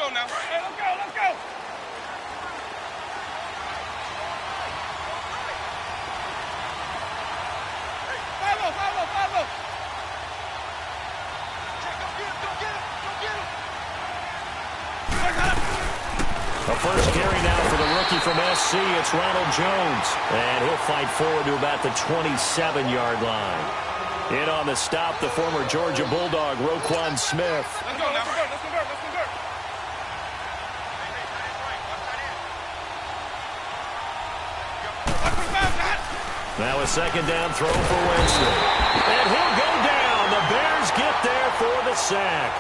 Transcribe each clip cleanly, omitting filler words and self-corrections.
go now. Hey, let's go, let's go. Follow. A first carry now for the rookie from SC. It's Ronald Jones. And he'll fight forward to about the 27-yard line. In on the stop, the former Georgia Bulldog, Roquan Smith. Let's go now. Let's convert. Now a second down throw for Winston. And he'll go down. The Bears get there for the sack.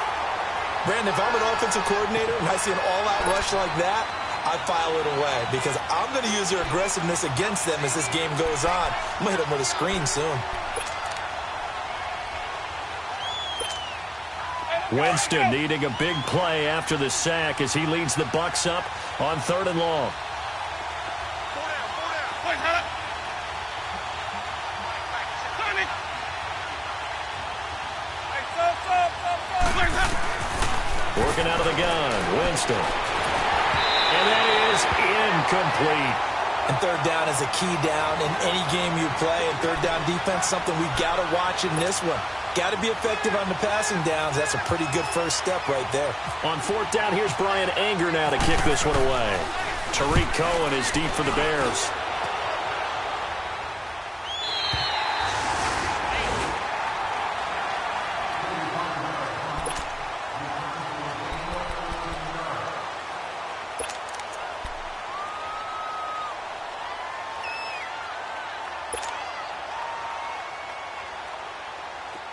Brandon, if I'm an offensive coordinator and I see an all-out rush like that, I file it away because I'm going to use their aggressiveness against them as this game goes on. I'm going to hit them with a screen soon. Winston needing a big play after the sack as he leads the Bucs up on 3rd and long. Working out of the gun, Winston. And that is incomplete. And 3rd down is a key down in any game you play. And 3rd down defense, something we got to watch in this one. Got to be effective on the passing downs. That's a pretty good first step right there. On 4th down, here's Brian Anger now to kick this one away. Tariq Cohen is deep for the Bears.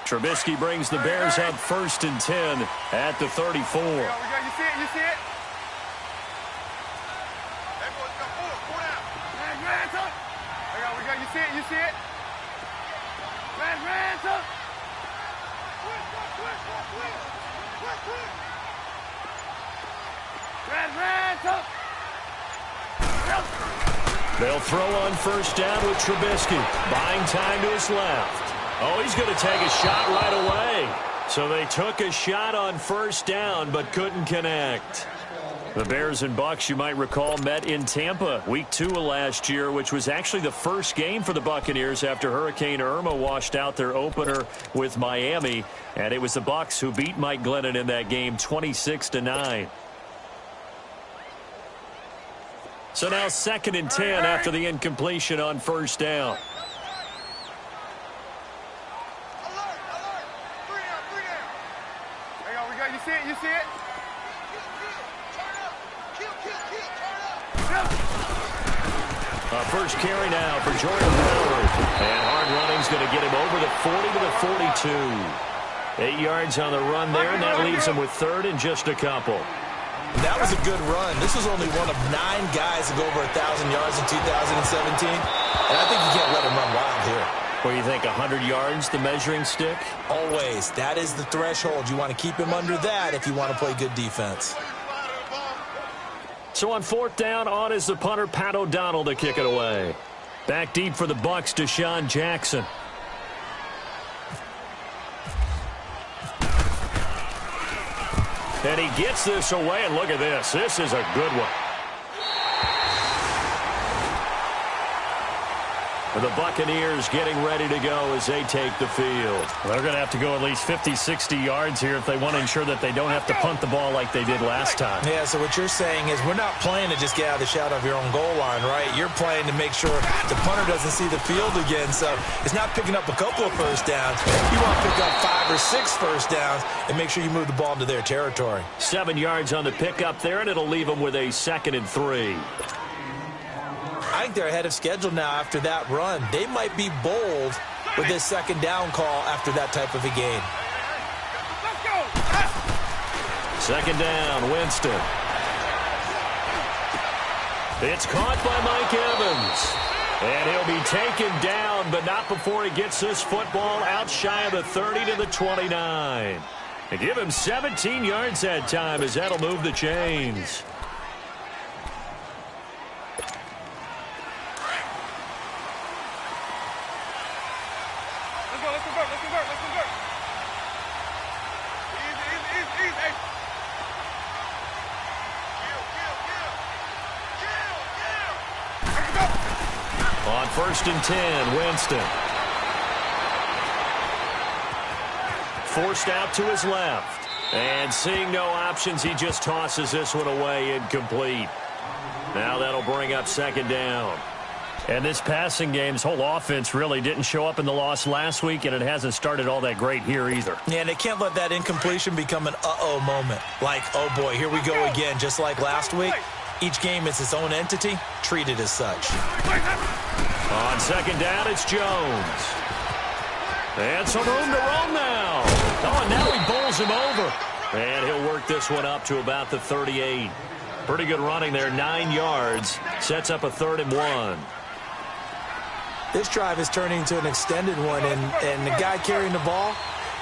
Trubisky brings the Bears up 1st and 10 at the 34. You see it? Hey, boys, go forward out. You see it? Ransom. They'll throw on 1st down with Trubisky. Buying time to his left. Oh, he's going to take a shot right away. So they took a shot on 1st down but couldn't connect. The Bears and Bucs, you might recall, met in Tampa week 2 of last year, which was actually the first game for the Buccaneers after Hurricane Irma washed out their opener with Miami. And it was the Bucs who beat Mike Glennon in that game 26-9. So now 2nd and 10 after the incompletion on 1st down. You see it? First carry now for Jordan Howard. And hard running's going to get him over the 40 to the 42. 8 yards on the run there, and that leaves him with 3rd and just a couple. That was a good run. This was only one of 9 guys to go over 1,000 yards in 2017. And I think you can't let him run wild here. What do you think, 100 yards, the measuring stick? Always. That is the threshold. You want to keep him under that if you want to play good defense. So on 4th down, on is the punter, Pat O'Donnell, to kick it away. Back deep for the Bucs, Deshaun Jackson. And he gets this away, and look at this. This is a good one. The Buccaneers getting ready to go as they take the field. They're going to have to go at least 50, 60 yards here if they want to ensure that they don't have to punt the ball like they did last time. Yeah, so what you're saying is we're not playing to just get out of the shadow of your own goal line, right? You're playing to make sure the punter doesn't see the field again. So it's not picking up a couple of 1st downs. You want to pick up 5 or 6 1st downs and make sure you move the ball into their territory. 7 yards on the pickup there, and it'll leave them with a 2nd and 3. I think they're ahead of schedule now after that run. They might be bold with this 2nd down call after that type of a game. 2nd down, Winston. It's caught by Mike Evans. And he'll be taken down, but not before he gets this football out shy of the 30 to the 29. And give him 17 yards that time as that'll move the chains. Let's convert. Easy. first and 10, Winston. Forced out to his left. And seeing no options, he just tosses this one away, incomplete. Now that'll bring up second down. And this passing game's whole offense really didn't show up in the loss last week, and it hasn't started all that great here either. Yeah, and they can't let that incompletion become an uh-oh moment. Like, oh boy, here we go again, just like last week. Each game is its own entity, treated as such. On second down, it's Jones. And some room to roam now. Oh, and now he bowls him over. And he'll work this one up to about the 38. Pretty good running there, 9 yards. Sets up a 3rd and 1. This drive is turning into an extended one, and the guy carrying the ball,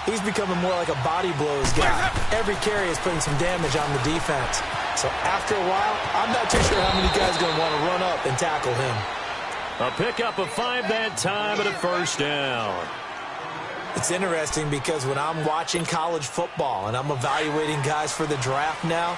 he's becoming more like a body blows guy. Every carry is putting some damage on the defense. So after a while, I'm not too sure how many guys are going to want to run up and tackle him. A pickup of 5 that time and a first down. It's interesting because when I'm watching college football and I'm evaluating guys for the draft now,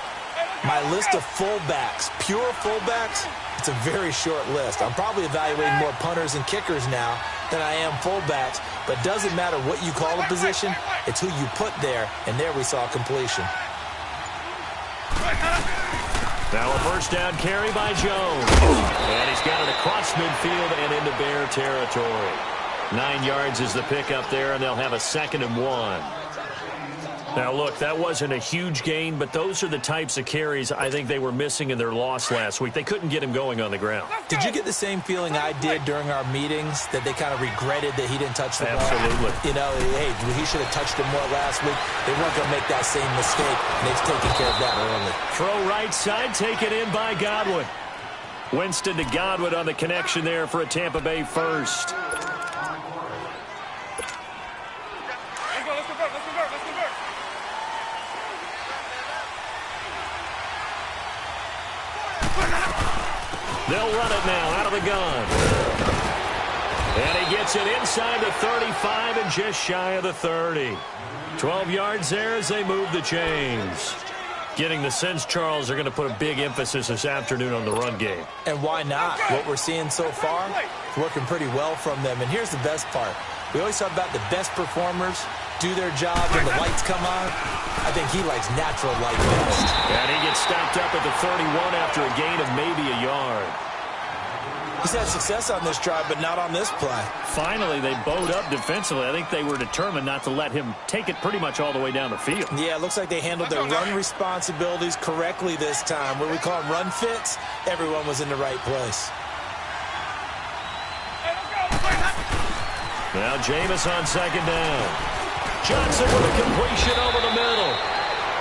my list of fullbacks, pure fullbacks, it's a very short list. I'm probably evaluating more punters and kickers now than I am fullbacks, but doesn't matter what you call a position, it's who you put there, and there we saw completion. Now a first down carry by Jones. And he's got it across midfield and into Bear territory. 9 yards is the pickup there, and they'll have a 2nd and 1. Now, look, that wasn't a huge gain, but those are the types of carries I think they were missing in their loss last week. They couldn't get him going on the ground. Did you get the same feeling I did during our meetings, that they kind of regretted that he didn't touch the ball? Absolutely. You know, hey, he should have touched him more last week. They weren't going to make that same mistake, and they've taken care of that early. Throw right side, taken in by Godwin. Winston to Godwin on the connection there for a Tampa Bay first. They'll run it now out of the gun. And he gets it inside the 35 and just shy of the 30. 12 yards there as they move the chains. Getting the sense, Charles, they're going to put a big emphasis this afternoon on the run game. And why not? What we're seeing so far is working pretty well from them. And here's the best part. We always talk about the best performers do their job when the lights come on. I think he likes natural light best. And he gets stopped up at the 31 after a gain of maybe a yard. He's had success on this drive, but not on this play. Finally, they bowed up defensively. I think they were determined not to let him take it pretty much all the way down the field. Yeah, it looks like they handled their run responsibilities correctly this time. What we call them run fits, everyone was in the right place. Now Jameis on second down. Johnson with a completion over the middle.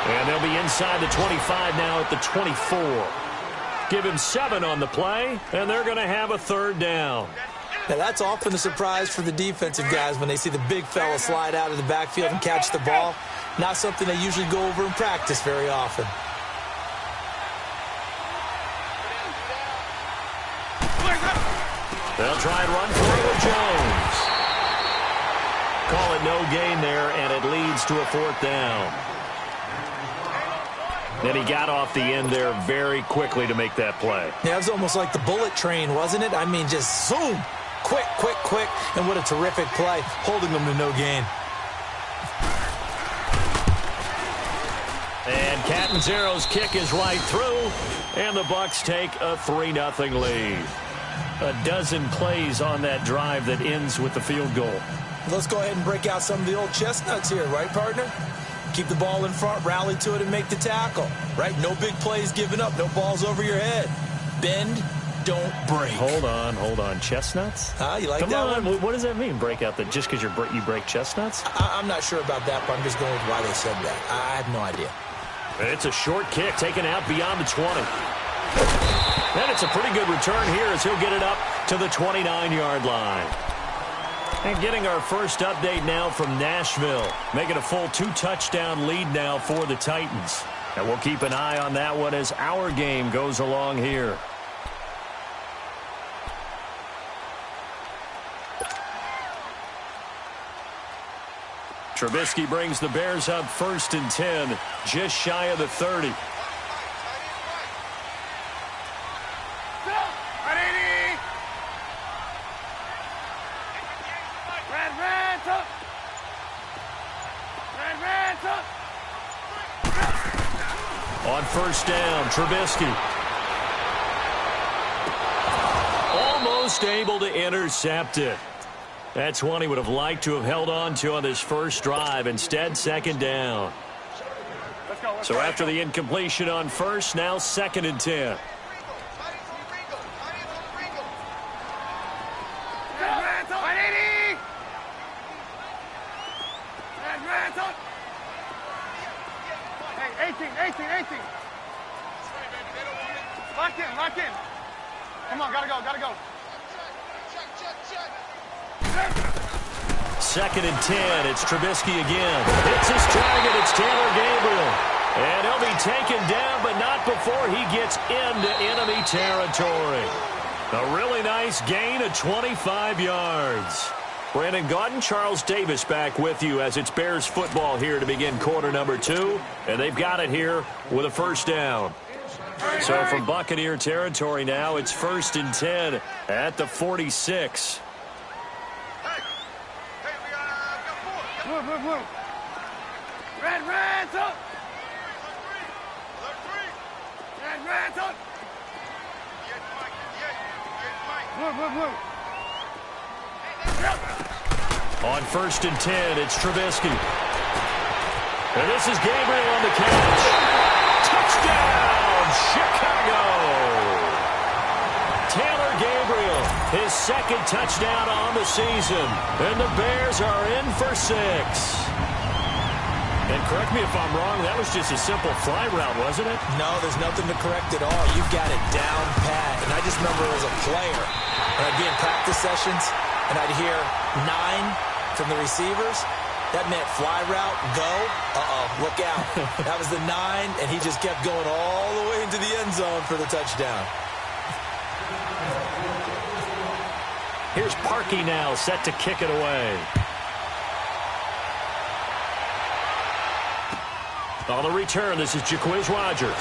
And they'll be inside the 25 now at the 24. Give him 7 on the play, and they're going to have a 3rd down. Now, that's often a surprise for the defensive guys when they see the big fella slide out of the backfield and catch the ball. Not something they usually go over in practice very often. They'll try and run for it with Jones. Call it no gain there, and it leads to a 4th down. Then he got off the end there very quickly to make that play. Yeah, it was almost like the bullet train, wasn't it? I mean, just zoom. Quick, quick, quick. And what a terrific play, holding them to no gain. And Catanzaro's kick is right through, and the Bucs take a 3-0 lead. A dozen plays on that drive that ends with the field goal. Let's go ahead and break out some of the old chestnuts here, right, partner? Keep the ball in front, rally to it, and make the tackle, right? No big plays given up, no balls over your head. Bend, don't break. Hold on. Chestnuts? You like Come that on. one? What does that mean, break out? That just because you break chestnuts? I'm not sure about that, but I'm just going with why they said that. I have no idea. It's a short kick taken out beyond the 20. And it's a pretty good return here as he'll get it up to the 29-yard line. And getting our first update now from Nashville, making a full 2-touchdown lead now for the Titans. And we'll keep an eye on that one as our game goes along here. Trubisky brings the Bears up 1st and 10, just shy of the 30. On first down, Trubisky. Almost able to intercept it. That's one he would have liked to have held on to on this first drive. Instead, second down. So after the incompletion on first, now 2nd and 10. Lock in. Come on, gotta go. 2nd and 10. It's Trubisky again. It's his target. It's Taylor Gabriel. And he'll be taken down, but not before he gets into enemy territory. A really nice gain of 25 yards. Brandon Gaudin, Charles Davis back with you as it's Bears football here to begin quarter number 2. And they've got it here with a first down. So from Buccaneer territory now, it's 1st and 10 at the 46. Move. Red, up. Red, up. Move. On 1st and 10, it's Trubisky. And this is Gabriel on the catch. Touchdown, Chicago! Taylor Gabriel, his 2nd touchdown on the season. And the Bears are in for 6. And correct me if I'm wrong, that was just a simple fly route, wasn't it? No, there's nothing to correct at all. You've got it down pat. And I just remember as a player, and I'd be in practice sessions, and I'd hear 9 from the receivers. That meant fly route, go, look out. That was the 9, and he just kept going all the way into the end zone for the touchdown. Here's Parkey now, set to kick it away. On the return, this is Jaquiz Rogers.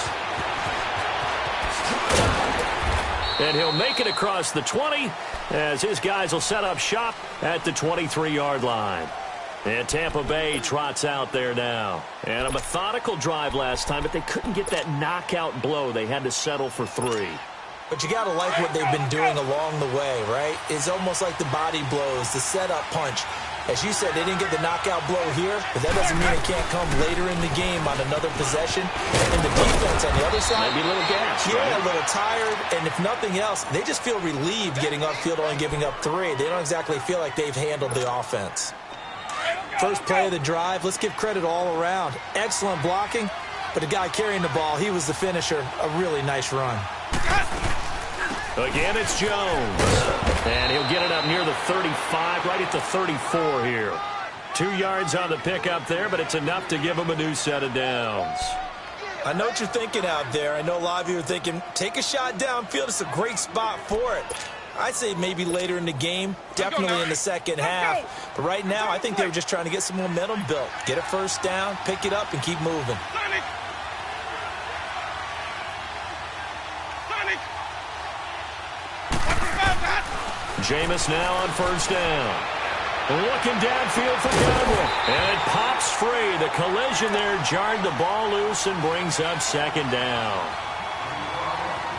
And he'll make it across the 20 as his guys will set up shop at the 23-yard line. And Tampa Bay trots out there now. And a methodical drive last time, but they couldn't get that knockout blow. They had to settle for 3. But you got to like what they've been doing along the way, right? It's almost like the body blows, the setup punch. As you said, they didn't get the knockout blow here, but that doesn't mean it can't come later in the game on another possession. And the defense on the other side, maybe a little gas, yeah, right? A little tired. And if nothing else, they just feel relieved getting upfield, only giving up 3. They don't exactly feel like they've handled the offense. First play of the drive, let's give credit all around. Excellent blocking, but the guy carrying the ball, he was the finisher. A really nice run. Again, it's Jones. And he'll get it up near the 35, right at the 34 here. 2 yards on the pickup there, but it's enough to give him a new set of downs. I know what you're thinking out there. I know a lot of you are thinking, take a shot downfield. It's a great spot for it. I'd say maybe later in the game, definitely in the second half. But right now, I think they were just trying to get some momentum built. Get a first down, pick it up, and keep moving. Jameis now on first down. Looking downfield for Godwin. And it pops free. The collision there jarred the ball loose and brings up second down.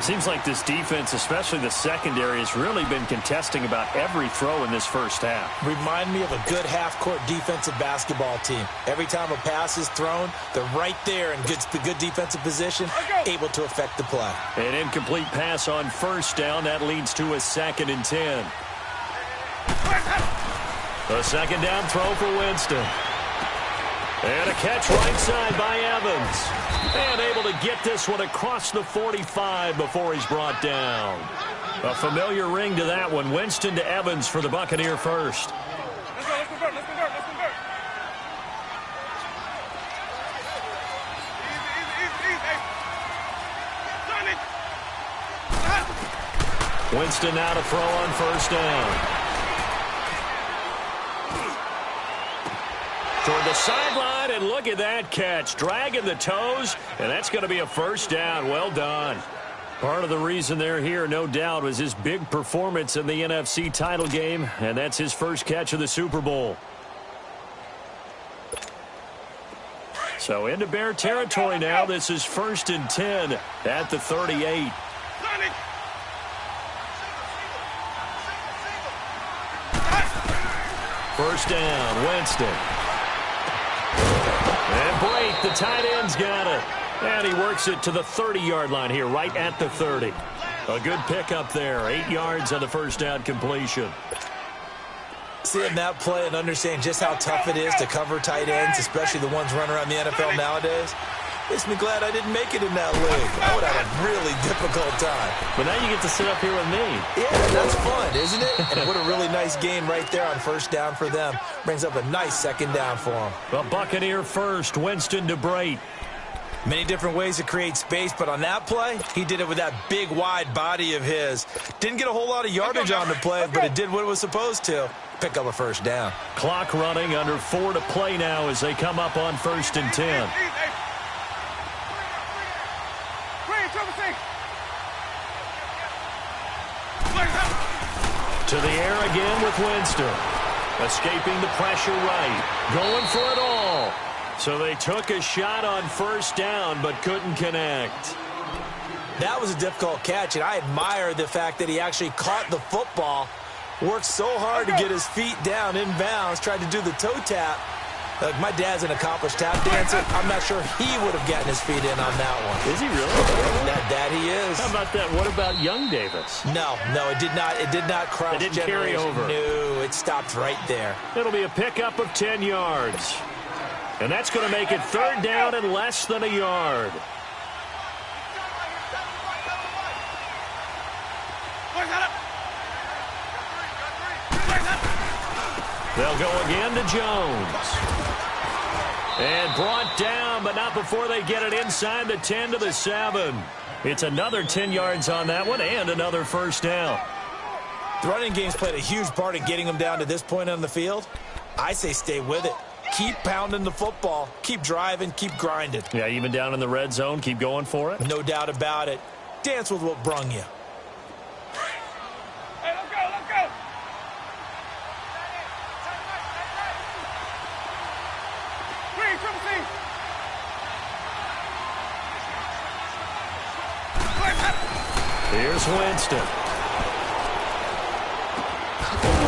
Seems like this defense, especially the secondary, has really been contesting about every throw in this first half. Remind me of a good half-court defensive basketball team. Every time a pass is thrown, they're right there in good defensive position, able to affect the play. An incomplete pass on first down. That leads to a 2nd and 10. A second down throw for Winston. And a catch right side by Evans. And able to get this one across the 45 before he's brought down. A familiar ring to that one. Winston to Evans for the Buccaneer first. Let's convert. Easy. Winston now to throw on first down. Toward the sideline, and look at that catch. Dragging the toes, and that's going to be a first down. Well done. Part of the reason they're here, no doubt, was his big performance in the NFC title game, and that's his first catch of the Super Bowl. So into Bear territory now. This is 1st and 10 at the 38. First down, Winston. And Blake, the tight end's got it. And he works it to the 30-yard line here, right at the 30. A good pickup there. 8 yards on the first down completion. Seeing that play and understanding just how tough it is to cover tight ends, especially the ones running around the NFL nowadays, makes me glad I didn't make it in that league. I would have a really difficult time. But now you get to sit up here with me. Yeah, that's fun, isn't it? And what a really nice gain right there on first down for them. Brings up a nice second down for them. The Buccaneer first, Winston to Brate. Many different ways to create space, but on that play, he did it with that big, wide body of his. Didn't get a whole lot of yardage on the play, but it did what it was supposed to. Pick up a first down. Clock running, under 4 to play now as they come up on 1st and 10. To the air again with Winston. Escaping the pressure right. Going for it all. So they took a shot on first down but couldn't connect. That was a difficult catch, and I admire the fact that he actually caught the football, worked so hard to get his feet down inbounds, tried to do the toe tap. Like, my dad's an accomplished tap dancer. I'm not sure he would have gotten his feet in on that one. Is he really? That he is. How about that? What about young Davis? No, it did not. It did not cross. It didn't carry over. No, it stopped right there. It'll be a pickup of 10 yards. And that's going to make it 3rd down and less than a yard. They'll go again to Jones. And brought down, but not before they get it inside the 10 to the 7. It's another 10 yards on that one and another first down. The running game's played a huge part in getting them down to this point on the field. I say stay with it. Keep pounding the football. Keep driving. Keep grinding. Yeah, even down in the red zone, keep going for it. No doubt about it. Dance with what brung you. Hey, let's go, let's go. Green, triple C. Here's Winston.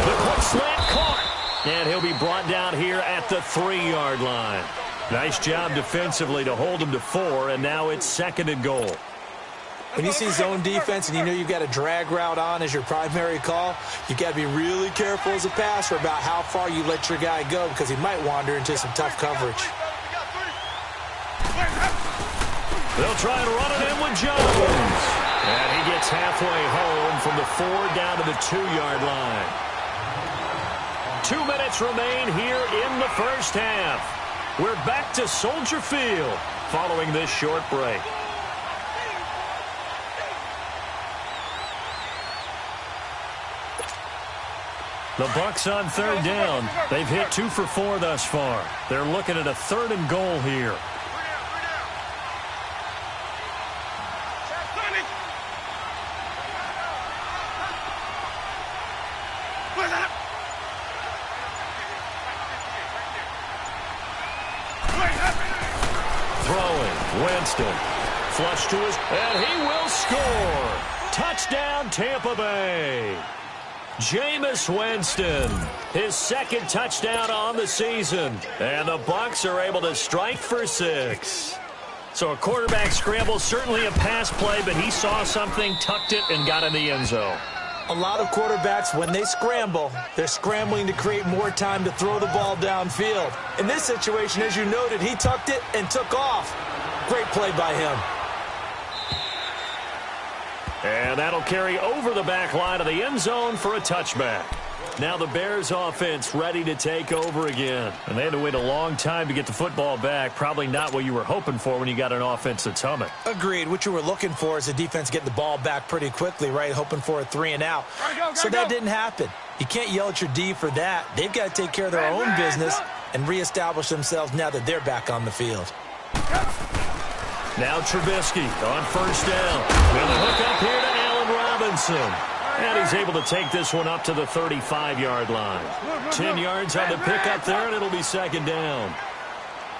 The quick slant caught. And he'll be brought down here at the 3-yard line. Nice job defensively to hold him to 4, and now it's 2nd and goal. When you see zone defense and you know you've got a drag route on as your primary call, you got to be really careful as a passer about how far you let your guy go because he might wander into some tough coverage. They'll try and run it in with Jones. And he gets halfway home from the 4 down to the 2-yard line. 2 minutes remain here in the first half. We're back to Soldier Field following this short break. The Bucs on 3rd down. They've hit 2 for 4 thus far. They're looking at a 3rd and goal here. Throwing, Winston. Flush to his, and he will score. Touchdown, Tampa Bay. Jameis Winston, his 2nd touchdown on the season. And the Bucs are able to strike for 6. So a quarterback scramble, certainly a pass play, but he saw something, tucked it, and got in the end zone. A lot of quarterbacks, when they scramble, they're scrambling to create more time to throw the ball downfield. In this situation, as you noted, he tucked it and took off. Great play by him. And that'll carry over the back line of the end zone for a touchback. Now the Bears offense ready to take over again. And they had to wait a long time to get the football back. Probably not what you were hoping for when you got an offense that's humming. Agreed. What you were looking for is the defense getting the ball back pretty quickly, right? Hoping for a 3 and out. So that didn't happen. You can't yell at your D for that. They've got to take care of their own business and reestablish themselves now that they're back on the field. Now Trubisky on 1st down. With a hook up here to Allen Robinson. And he's able to take this one up to the 35-yard line. 10 yards on the pickup there, and it'll be 2nd down.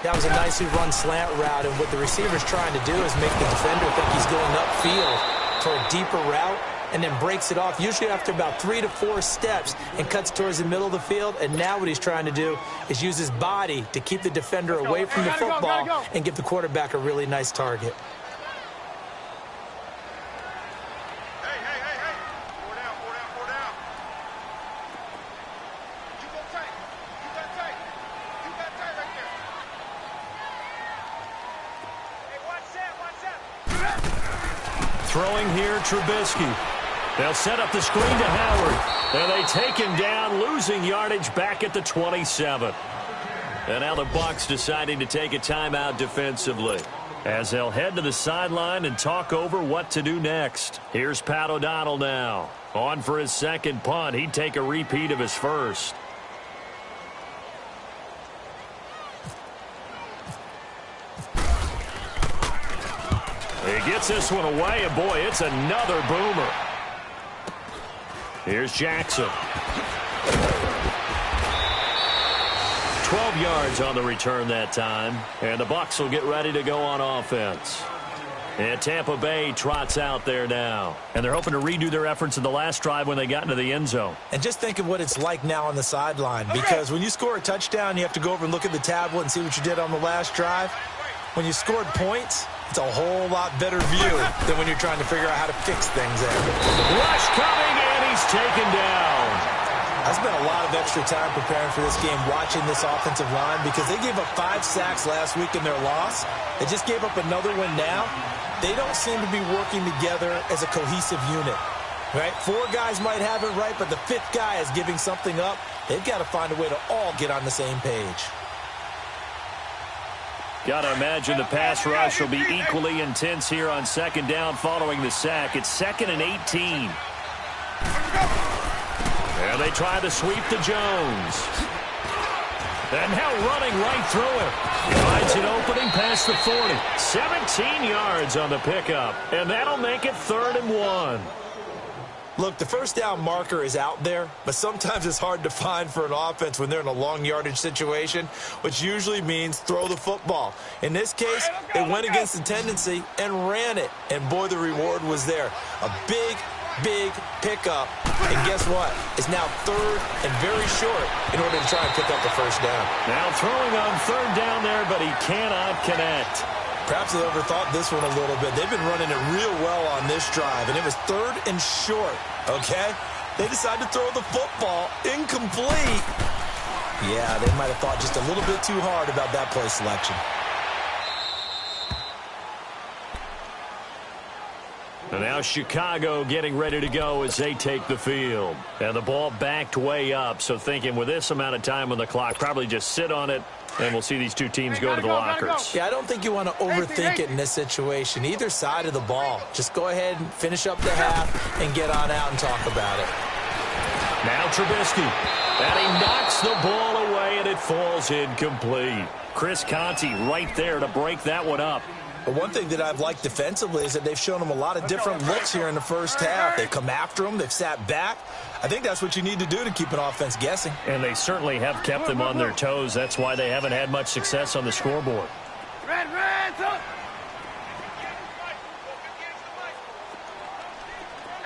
That was a nicely run slant route, and what the receiver's trying to do is make the defender think he's going upfield for a deeper route, and then breaks it off, usually after about 3 to 4 steps, and cuts towards the middle of the field. And now what he's trying to do is use his body to keep the defender away from the football and give the quarterback a really nice target. Throwing here, Trubisky. They'll set up the screen to Howard. And they take him down, losing yardage back at the 27. And now the Bucs deciding to take a timeout defensively, as they'll head to the sideline and talk over what to do next. Here's Pat O'Donnell now. On for his second punt. He'd take a repeat of his first. He gets this one away, and boy, it's another boomer. Here's Jackson. 12 yards on the return that time, and the Bucs will get ready to go on offense. And Tampa Bay trots out there now, and they're hoping to redo their efforts in the last drive when they got into the end zone. And just think of what it's like now on the sideline, because when you score a touchdown, you have to go over and look at the tablet and see what you did on the last drive. When you scored points, it's a whole lot better view than when you're trying to figure out how to fix things there. Rush coming, and he's taken down. I spent a lot of extra time preparing for this game, watching this offensive line, because they gave up 5 sacks last week in their loss. They just gave up another one now. They don't seem to be working together as a cohesive unit. Right? 4 guys might have it right, but the 5th guy is giving something up. They've got to find a way to all get on the same page. Got to imagine the pass rush will be equally intense here on second down following the sack. It's 2nd and 18. And they try to sweep to Jones. And now running right through him. Finds an opening past the 40. 17 yards on the pickup. And that'll make it 3rd and 1. Look, the first down marker is out there, but sometimes it's hard to find for an offense when they're in a long yardage situation, which usually means throw the football. In this case, they went against the tendency and ran it. And boy, the reward was there. A big pickup. And guess what? It's now 3rd and very short in order to try and pick up the first down. Now throwing on 3rd down there, but he cannot connect. Perhaps they overthought this one a little bit. They've been running it real well on this drive, and it was 3rd and short, okay? They decided to throw the football incomplete. Yeah, they might have thought just a little bit too hard about that play selection. And now Chicago getting ready to go as they take the field. And the ball backed way up, so thinking with this amount of time on the clock, probably just sit on it, and we'll see these two teams go to the lockers. Yeah, I don't think you want to overthink it in this situation. Either side of the ball. Just go ahead and finish up the half and get on out and talk about it. Now Trubisky. And he knocks the ball away, and it falls incomplete. Chris Conte right there to break that one up. But one thing that I've liked defensively is that they've shown them a lot of different looks here in the first half. They've come after them. They've sat back. I think that's what you need to do to keep an offense guessing. And they certainly have kept them on their toes. That's why they haven't had much success on the scoreboard. Red, up.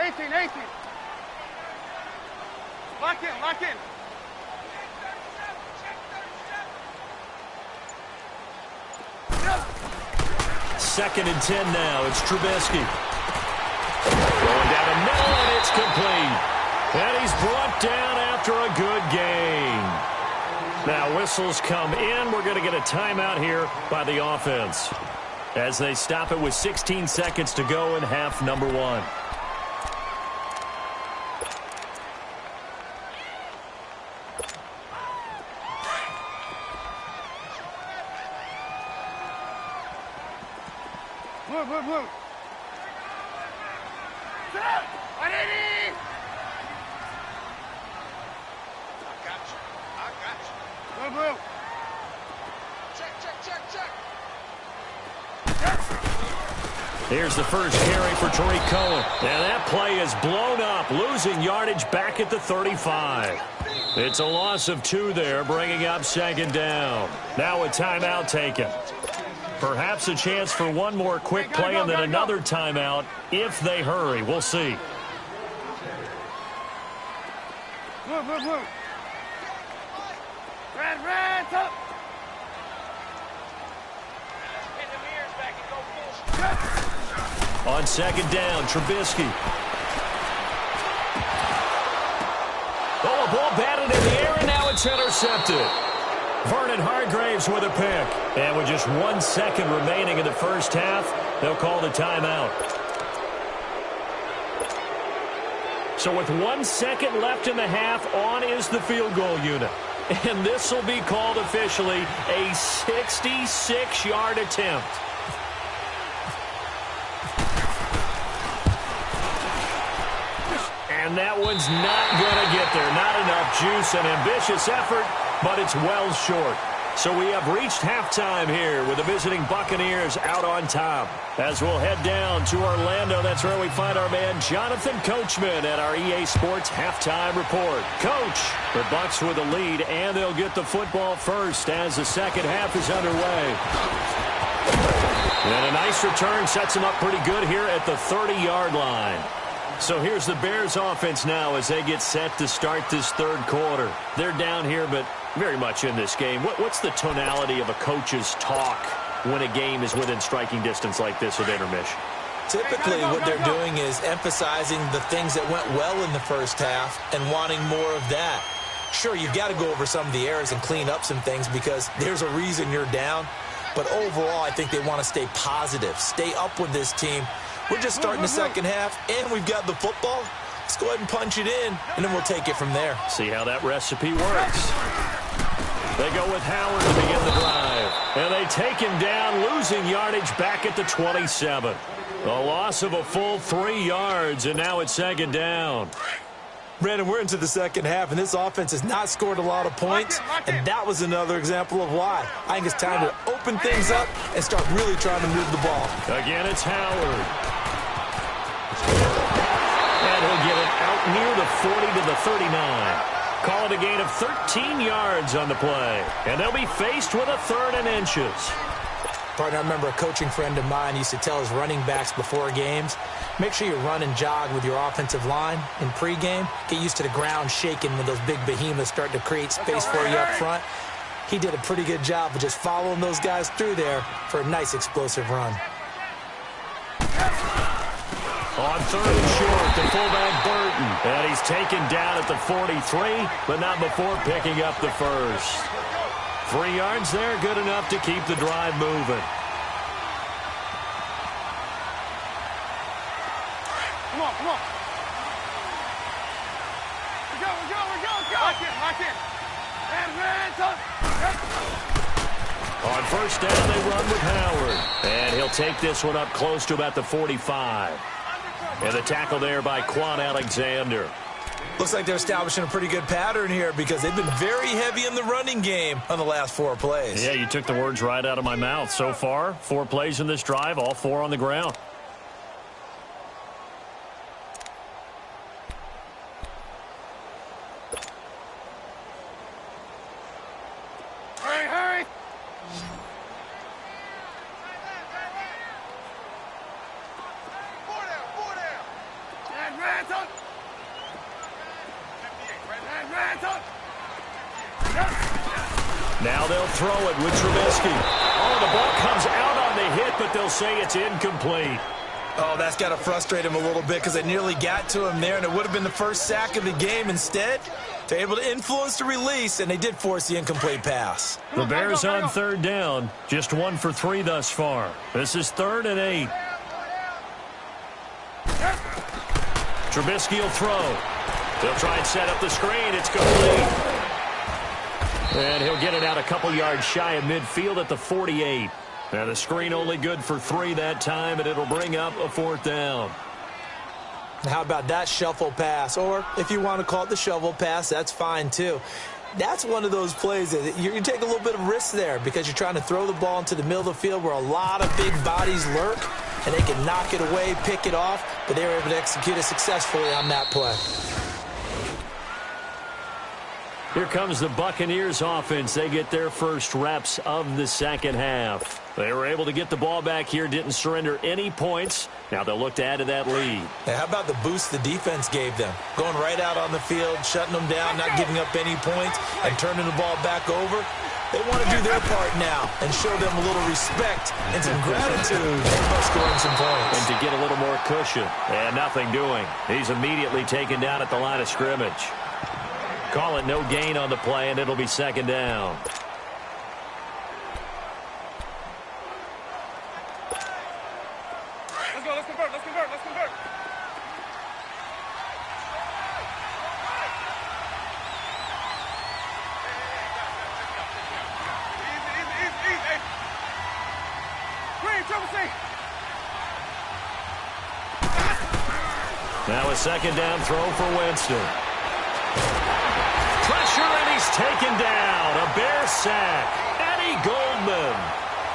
18. Lock in. 2nd and 10 now. It's Trubisky. Going down the middle, and it's complete. And he's brought down after a good gain. Now whistles come in. We're going to get a timeout here by the offense, as they stop it with 16 seconds to go in half number 1. Blue. Stop! I got you. Blue. Check. Here's the first carry for Tariq Cohen. And that play is blown up, losing yardage back at the 35. It's a loss of 2 there, bringing up second down. Now a timeout taken. Perhaps a chance for one more quick play and then another timeout if they hurry. We'll see. Move, move, move. Red, up. On second down, Trubisky. Oh, a ball batted in the air, and now it's intercepted. Vernon Hargraves with a pick. And with just 1 second remaining in the first half, they'll call the timeout. So with 1 second left in the half, on is the field goal unit. And this will be called officially a 66-yard attempt. And that one's not going to get there. Not enough juice, an ambitious effort, but it's well short. So we have reached halftime here with the visiting Buccaneers out on top. As we'll head down to Orlando, that's where we find our man Jonathan Coachman at our EA Sports Halftime Report. Coach, the Bucs with the lead, and they'll get the football first as the second half is underway. And a nice return sets them up pretty good here at the 30-yard line. So here's the Bears offense now as they get set to start this third quarter. They're down here, but very much in this game. What's the tonality of a coach's talk when a game is within striking distance like this at intermission? Typically, what they're doing is emphasizing the things that went well in the first half and wanting more of that. Sure, you've got to go over some of the errors and clean up some things because there's a reason you're down. But overall, I think they want to stay positive, stay up with this team. We're just starting the second half, and we've got the football. Let's go ahead and punch it in, and then we'll take it from there. See how that recipe works. They go with Howard to begin the drive. And they take him down, losing yardage back at the 27. A loss of a full 3 yards, and now it's second down. Brandon, we're into the second half, and this offense has not scored a lot of points, and that was another example of why. I think it's time to open things up and start really trying to move the ball. Again, it's Howard. And he'll get it out near the 40 to the 39. Call it a gain of 13 yards on the play. And they'll be faced with a 3rd and inches. Partner, I remember a coaching friend of mine used to tell his running backs before games, make sure you run and jog with your offensive line in pregame. Get used to the ground shaking when those big behemoths start to create space for you up front. He did a pretty good job of just following those guys through there for a nice explosive run. On 3rd and short, the fullback Burton. And he's taken down at the 43, but not before picking up the first. 3 yards there, good enough to keep the drive moving. Come on, come on. We're go. Lock in. On first down, they run with Howard. And he'll take this one up close to about the 45. And the tackle there by Quan Alexander. Looks like they're establishing a pretty good pattern here because they've been very heavy in the running game on the last 4 plays. Yeah, you took the words right out of my mouth. So far, 4 plays in this drive, all 4 on the ground. Hurry. Now they'll throw it with Trubisky. Oh, the ball comes out on the hit, but they'll say it's incomplete. Oh, that's got to frustrate him a little bit because they nearly got to him there, and it would have been the first sack of the game. Instead, they're able to influence the release, and they did force the incomplete pass. The Bears on 3rd down, just 1 for 3 thus far. This is 3rd and 8. Trubisky will throw. They'll try and set up the screen. It's complete. And he'll get it out a couple yards shy of midfield at the 48. Now the screen only good for 3 that time, and it'll bring up a 4th down. How about that shuffle pass? Or if you want to call it the shovel pass, that's fine too. That's one of those plays that you take a little bit of risk there because you're trying to throw the ball into the middle of the field where a lot of big bodies lurk, and they can knock it away, pick it off, but they were able to execute it successfully on that play. Here comes the Buccaneers offense. They get their first reps of the second half. They were able to get the ball back here, didn't surrender any points. Now they'll look to add to that lead. Now, how about the boost the defense gave them? Going right out on the field, shutting them down, not giving up any points, and turning the ball back over. They want to do their part now and show them a little respect and some gratitude by scoring some points. And to get a little more cushion. And nothing doing. He's immediately taken down at the line of scrimmage. Call it no gain on the play, and it'll be second down. Let's go, let's convert, let's convert, let's convert. Easy. Green, triple C. Now a second down throw for Winston. Pressure, and he's taken down. A Bear sack. Eddie Goldman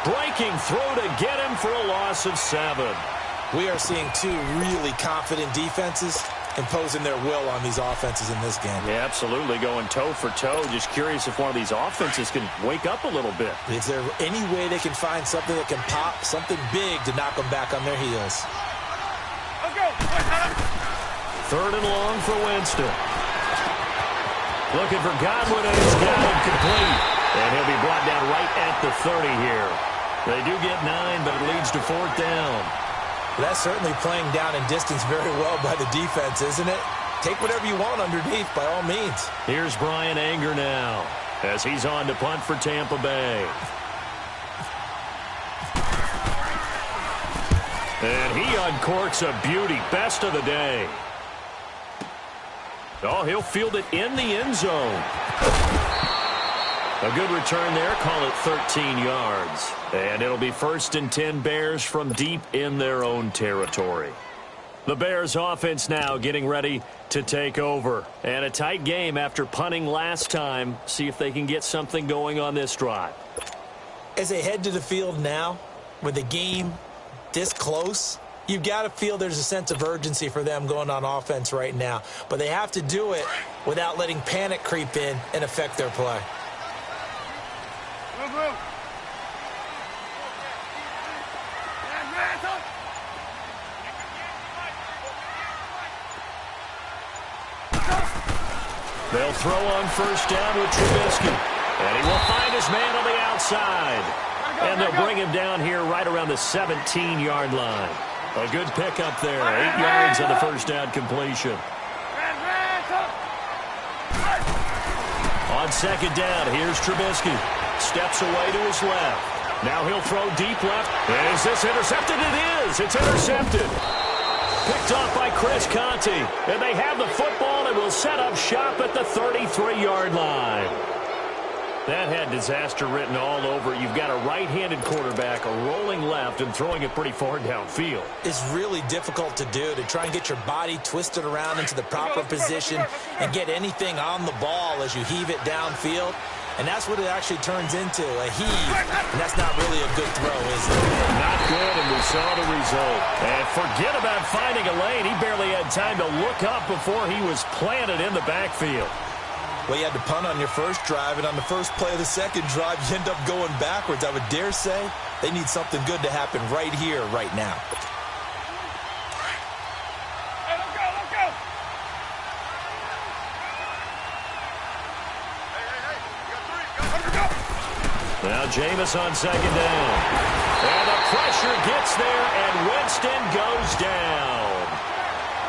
breaking through to get him for a loss of 7. We are seeing two really confident defenses imposing their will on these offenses in this game. Yeah, absolutely, going toe for toe. Just curious if one of these offenses can wake up a little bit. Is there any way they can find something that can pop, something big to knock them back on their heels? Let's go. Third and long for Winston. Looking for Godwin, and he's got him complete. And he'll be brought down right at the 30 here. They do get 9, but it leads to 4th down. That's certainly playing down in distance very well by the defense, isn't it? Take whatever you want underneath, by all means. Here's Brian Anger now, as he's on to punt for Tampa Bay. And he uncorks a beauty. Best of the day. Oh, he'll field it in the end zone. A good return there. Call it 13 yards. And it'll be 1st and 10 Bears from deep in their own territory. The Bears offense now getting ready to take over. And a tight game after punting last time. See if they can get something going on this drive. As they head to the field now, with the game this close, you've got to feel there's a sense of urgency for them going on offense right now. But they have to do it without letting panic creep in and affect their play. They'll throw on 1st down with Trubisky. And he will find his man on the outside. And they'll bring him down here right around the 17-yard line. A good pickup there. 8 yards on the 1st down completion. On 2nd down, here's Trubisky. Steps away to his left. Now he'll throw deep left. Is this intercepted? It is. It's intercepted. Picked off by Chris Conte. And they have the football and will set up shop at the 33-yard line. That had disaster written all over it. You've got a right-handed quarterback, a rolling left, and throwing it pretty far downfield. It's really difficult to do, to try and get your body twisted around into the proper position and get anything on the ball as you heave it downfield. And that's what it actually turns into, a heave. And that's not really a good throw, is it? Not good, and we saw the result. And forget about finding a lane. He barely had time to look up before he was planted in the backfield. Well, you had to punt on your first drive, and on the first play of the second drive, you end up going backwards. I would dare say they need something good to happen right here, right now. Hey, let's go, let's go. Hey, Now Jameis on 2nd down. And the pressure gets there, and Winston goes down.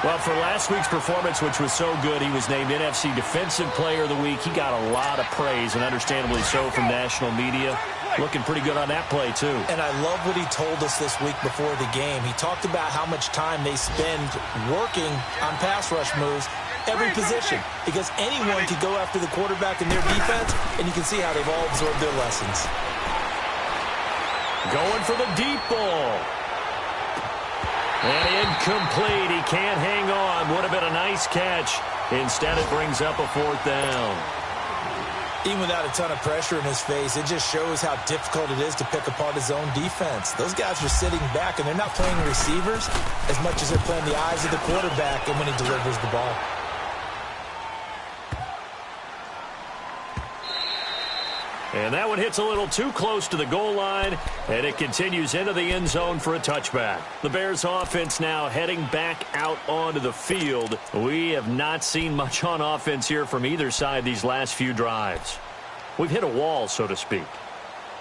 Well, for last week's performance, which was so good, he was named NFC Defensive Player of the Week. He got a lot of praise, and understandably so, from national media. Looking pretty good on that play, too. And I love what he told us this week before the game. He talked about how much time they spend working on pass rush moves, every position, because anyone could go after the quarterback in their defense, and you can see how they've all absorbed their lessons. Going for the deep ball. And incomplete. He can't hang on. Would have been a nice catch. Instead, it brings up a 4th down. Even without a ton of pressure in his face, it just shows how difficult it is to pick apart his own defense. Those guys are sitting back, and they're not playing receivers as much as they're playing the eyes of the quarterback and when he delivers the ball. And that one hits a little too close to the goal line, and it continues into the end zone for a touchback. The Bears offense now heading back out onto the field. We have not seen much on offense here from either side these last few drives. We've hit a wall, so to speak.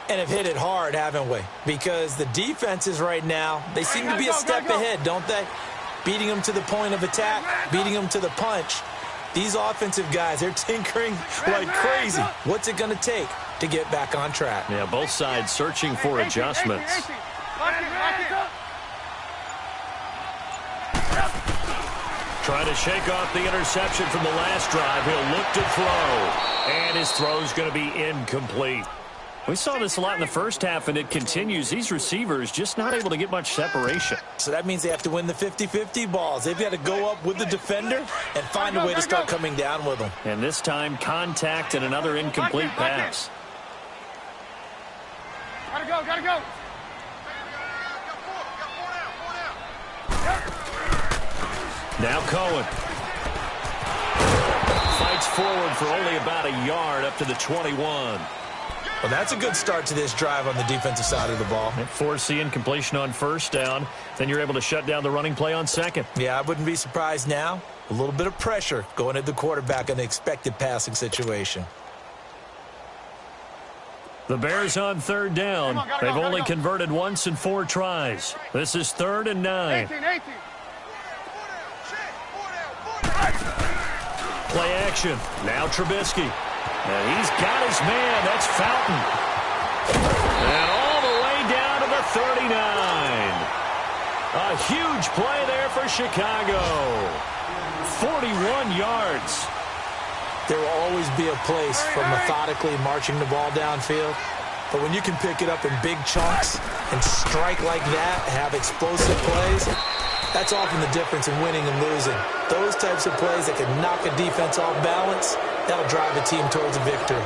And have hit it hard, haven't we? Because the defenses right now, they seem to be a step ahead, don't they? Beating them to the point of attack, beating them to the punch. These offensive guys, they're tinkering like crazy. What's it going to take to get back on track? Yeah, both sides searching for adjustments. Trying to shake off the interception from the last drive. He'll look to throw. And his throw's going to be incomplete. We saw this a lot in the first half, and it continues. These receivers just not able to get much separation. So that means they have to win the 50-50 balls. They've got to go up with the defender and find a way to start coming down with them. And this time, contact and another incomplete pass. Gotta go, gotta go. Now Cohen. Fights forward for only about a yard up to the 21. Well, that's a good start to this drive on the defensive side of the ball. Force the incompletion on first down. Then you're able to shut down the running play on second. Yeah, I wouldn't be surprised now. A little bit of pressure going at the quarterback in the expected passing situation. The Bears on third down. They've only converted once in 4 tries. This is 3rd and 9. 18. Play action. Now Trubisky. And he's got his man. That's Fountain. And all the way down to the 39. A huge play there for Chicago. 41 yards. There will always be a place for methodically marching the ball downfield. But when you can pick it up in big chunks and strike like that, have explosive plays, that's often the difference in winning and losing. Those types of plays that can knock a defense off balance, that'll drive a team towards a victory.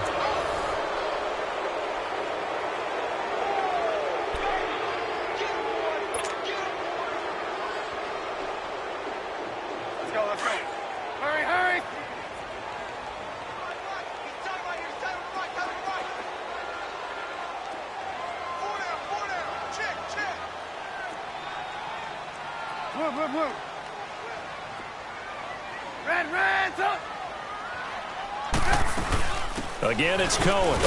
Let's go. Hurry. Blue. Red, up. Again, it's Cohen.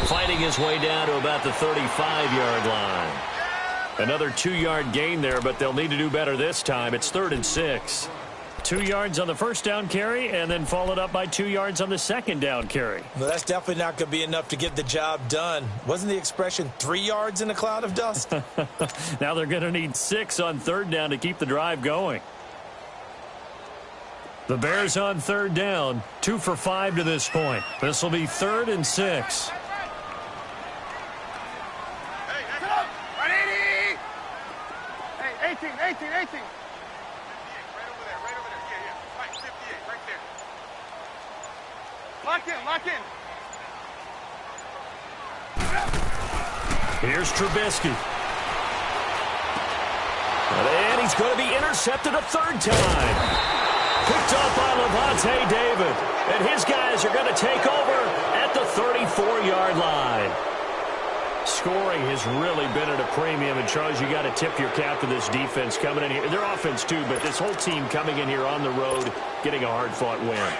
Fighting his way down to about the 35-yard line. Another 2-yard gain there, but they'll need to do better this time. It's 3rd and 6. 2 yards on the first down carry, and then followed up by 2 yards on the second down carry. Well, that's definitely not going to be enough to get the job done. Wasn't the expression 3 yards in a cloud of dust? Now they're going to need 6 on 3rd down to keep the drive going. The Bears on 3rd down, 2 for 5 to this point. This will be 3rd and 6. Hey, 18. Right over there. Yeah. Right, 58, right there. Lock in. Here's Trubisky. And he's going to be intercepted a 3rd time. Picked up by Levante David. And his guys are going to take over at the 34-yard line. Scoring has really been at a premium. And, Charles, you got to tip your cap to this defense coming in here. Their offense, too, but this whole team coming in here on the road, getting a hard-fought win.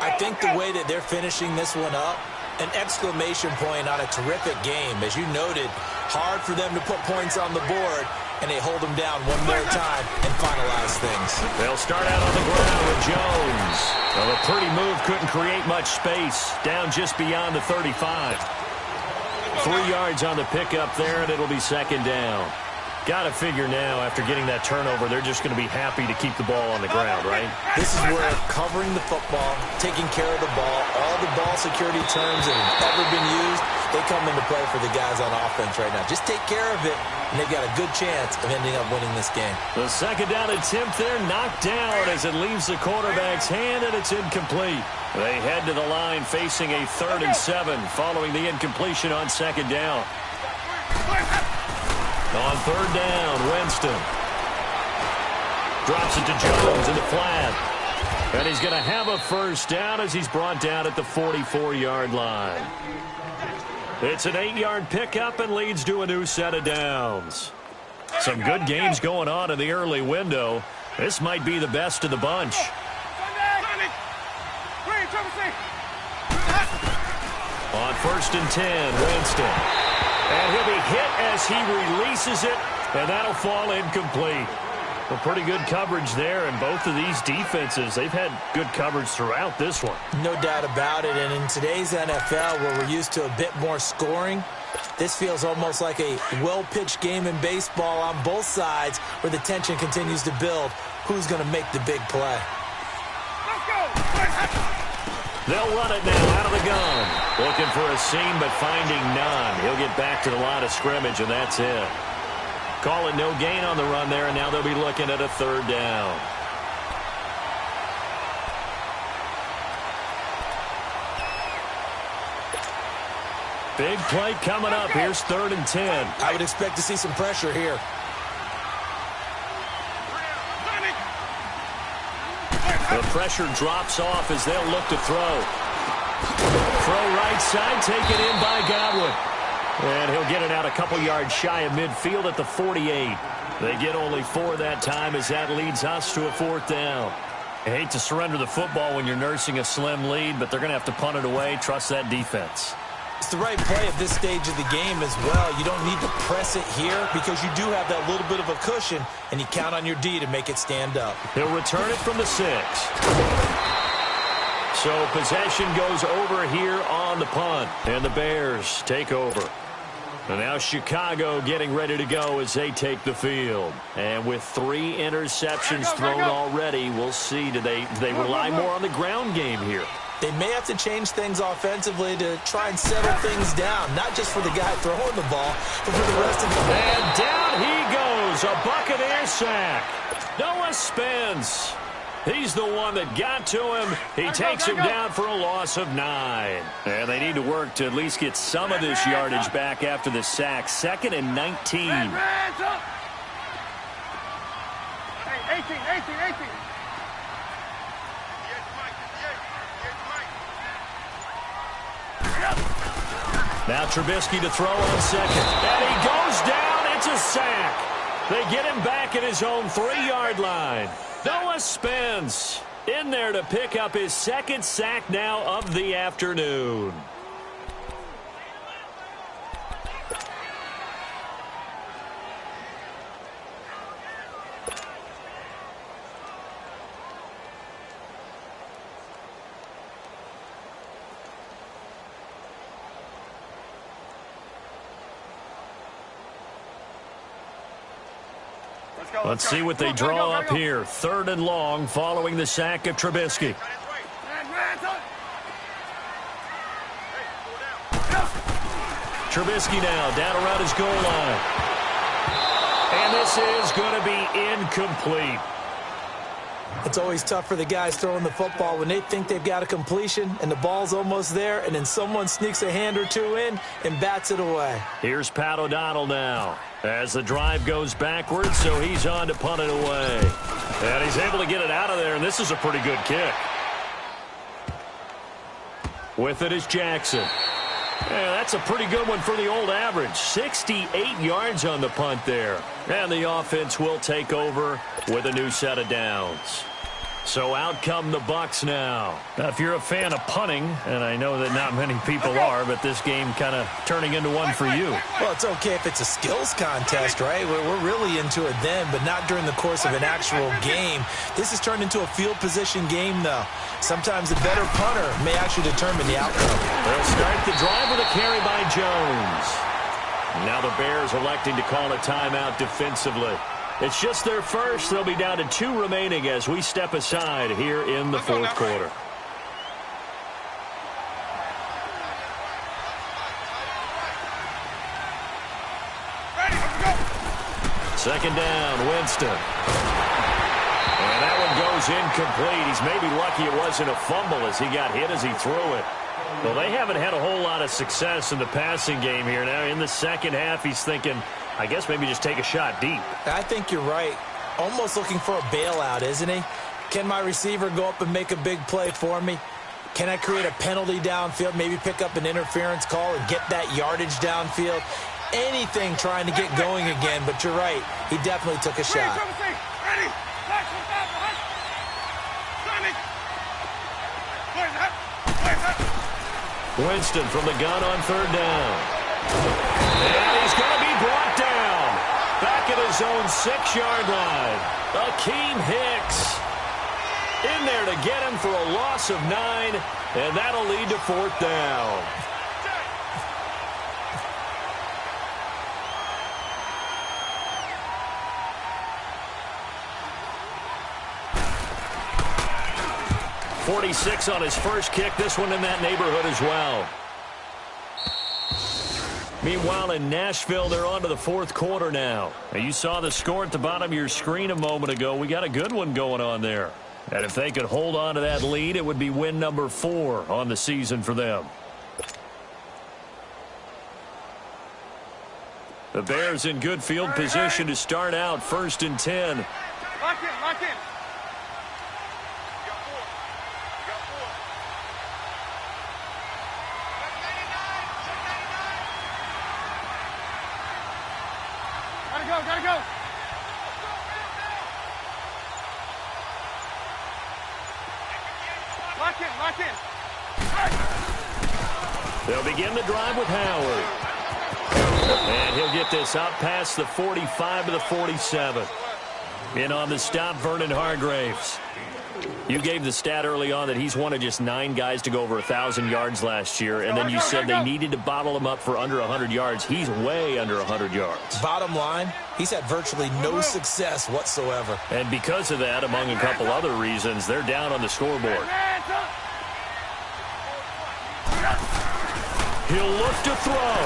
I think the way that they're finishing this one up, an exclamation point on a terrific game. As you noted, hard for them to put points on the board, and they hold them down one more time and finalize things. They'll start out on the ground with Jones. Well, a pretty move couldn't create much space. Down just beyond the 35. 3 yards on the pickup there, and it'll be 2nd down. Got to figure now, after getting that turnover, they're just going to be happy to keep the ball on the ground, right? This is where covering the football, taking care of the ball, all the ball security terms that have ever been used, they come into play for the guys on offense right now. Just take care of it, and they've got a good chance of ending up winning this game. The 2nd down attempt there knocked down as it leaves the quarterback's hand, and it's incomplete. They head to the line facing a 3rd and 7 following the incompletion on 2nd down. On 3rd down, Winston drops it to Jones in the flat. And he's going to have a 1st down as he's brought down at the 44-yard line. It's an 8-yard pickup and leads to a new set of downs. Some good games going on in the early window. This might be the best of the bunch. On 1st and 10, Winston. And he'll be hit as he releases it, and that'll fall incomplete. Well, pretty good coverage there, and both of these defenses, they've had good coverage throughout this one. No doubt about it, and in today's NFL, where we're used to a bit more scoring, this feels almost like a well-pitched game in baseball on both sides where the tension continues to build. Who's going to make the big play? Let's go! They'll run it now out of the gun. Looking for a seam, but finding none. He'll get back to the line of scrimmage, and that's it. Calling no gain on the run there, and now they'll be looking at a 3rd down. Big play coming up. Here's 3rd and 10. I would expect to see some pressure here. The pressure drops off as they'll look to throw. Throw right side, taken in by Godwin. And he'll get it out a couple yards shy of midfield at the 48. They get only 4 that time as that leads us to a 4th down. I hate to surrender the football when you're nursing a slim lead, but they're going to have to punt it away. Trust that defense. It's the right play at this stage of the game as well. You don't need to press it here because you do have that little bit of a cushion, and you count on your D to make it stand up. He'll return it from the 6. So possession goes over here on the punt, and the Bears take over. And now Chicago getting ready to go as they take the field. And with 3 interceptions thrown already, we'll see. Do they rely more on the ground game here? They may have to change things offensively to try and settle things down, not just for the guy throwing the ball, but for the rest of the team. And down he goes, a Buccaneer sack. Noah Spence. He's the one that got to him. He takes him down for a loss of 9. And they need to work to at least get some of this yardage back after the sack. 2nd and 19. Hey, 18. Now Trubisky to throw on 2nd. And he goes down. It's a sack. They get him back at his own 3-yard line. Noah Spence in there to pick up his 2nd sack now of the afternoon. Let's see what they draw up here. 3rd and long following the sack of Trubisky. Trubisky now down around his goal line. And this is going to be incomplete. It's always tough for the guys throwing the football when they think they've got a completion and the ball's almost there, and then someone sneaks a hand or two in and bats it away. Here's Pat O'Donnell now as the drive goes backwards, so he's on to punt it away. And he's able to get it out of there, and this is a pretty good kick. With it is Jackson. Yeah, that's a pretty good one for the old average. 68 yards on the punt there. And the offense will take over with a new set of downs. So out come the Bucs now. Now, if you're a fan of punting, and I know that not many people are, but this game kind of turning into one for you. Well, it's okay if it's a skills contest, right? We're really into it then, but not during the course of an actual game. This has turned into a field position game, though. Sometimes the better punter may actually determine the outcome. They'll start the drive with a carry by Jones. Now the Bears electing to call a timeout defensively. It's just their first. They'll be down to 2 remaining as we step aside here in the 4th quarter. Second down, Winston. And that one goes incomplete. He's maybe lucky it wasn't a fumble as he got hit as he threw it. Well, they haven't had a whole lot of success in the passing game here. Now in the second half, he's thinking, I guess maybe just take a shot deep. I think you're right. Almost looking for a bailout, isn't he? Can my receiver go up and make a big play for me? Can I create a penalty downfield, maybe pick up an interference call and get that yardage downfield? Anything trying to get going again, but you're right. He definitely took a shot. Ready? Winston from the gun on third down. And he's going to be brought down. Back at his own 6-yard line. Akeem Hicks in there to get him for a loss of 9, and that'll lead to 4th down. .46 on his first kick. This one in that neighborhood as well. Meanwhile, in Nashville, they're on to the 4th quarter now. You saw the score at the bottom of your screen a moment ago. We got a good one going on there. And if they could hold on to that lead, it would be win number 4 on the season for them. The Bears in good field position to start out 1st and 10. Lock in. Gotta go. Lock in. They'll begin the drive with Howard. And he'll get this out past the 45 to the 47. In on the stop, Vernon Hargraves. You gave the stat early on that he's one of just 9 guys to go over 1,000 yards last year, and then you said they needed to bottle him up for under 100 yards. He's way under 100 yards. Bottom line, he's had virtually no success whatsoever. And because of that, among a couple other reasons, they're down on the scoreboard. He'll look to throw.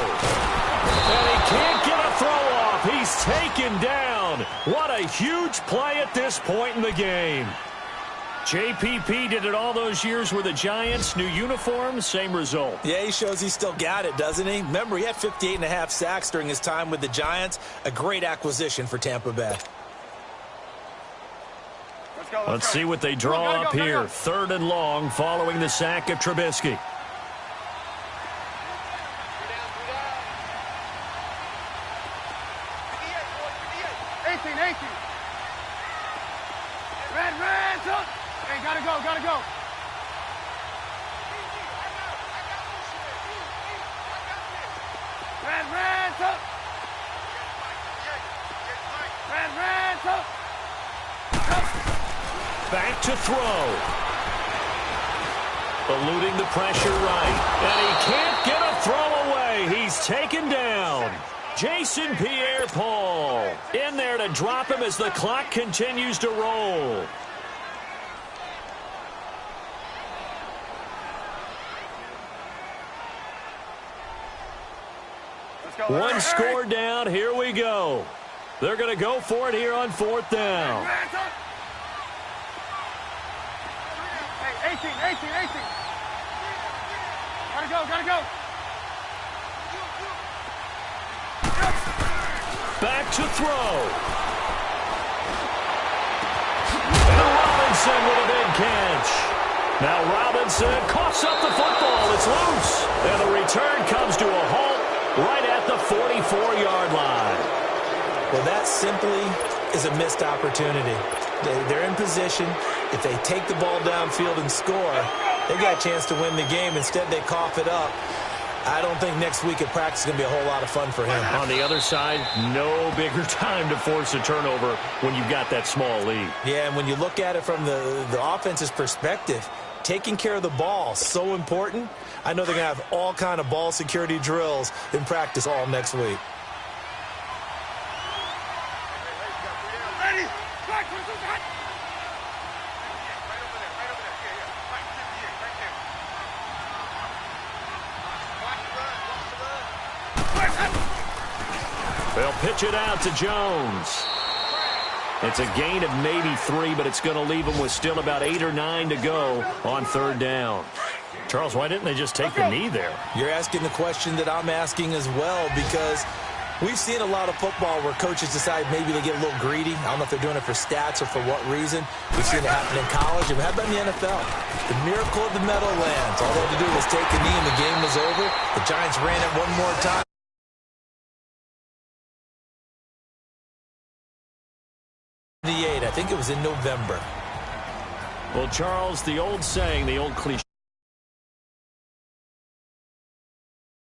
And he can't get a throw off. He's taken down. What a huge play at this point in the game. JPP did it all those years with the Giants. New uniform, same result. Yeah, he shows he still got it, doesn't he? Remember, he had 58.5 sacks during his time with the Giants. A great acquisition for Tampa Bay. Let's see what they draw up here. 3rd and long following the sack of Trubisky. Gotta go. Back to throw. Eluding the pressure right. And he can't get a throw away. He's taken down. Jason Pierre-Paul in there to drop him as the clock continues to roll. One score down. Here we go. They're going to go for it here on 4th down. Hey, 18. Gotta go. Back to throw. And Robinson with a big catch. Now Robinson coughs up the football. It's loose. And the return comes to a halt right at the 44-yard line. Well, that simply is a missed opportunity. They're in position. If they take the ball downfield and score, they got a chance to win the game. Instead, they cough it up. I don't think next week at practice is going to be a whole lot of fun for him. On the other side, no bigger time to force a turnover when you've got that small lead. Yeah, and when you look at it from the offense's perspective, taking care of the ball, so important. I know they're going to have all kind of ball security drills in practice all next week. They'll pitch it out to Jones. It's a gain of maybe 3, but it's going to leave them with still about 8 or 9 to go on 3rd down. Charles, why didn't they just take the knee there? You're asking the question that I'm asking as well, because We've seen a lot of football where coaches decide maybe they get a little greedy. I don't know if they're doing it for stats or for what reason. We've seen it happen in college, and how about in the NFL? The miracle of the Meadowlands. All they had to do was take a knee, and the game was over. The Giants ran it one more time. I think it was in November. Well, Charles, the old saying, the old cliche.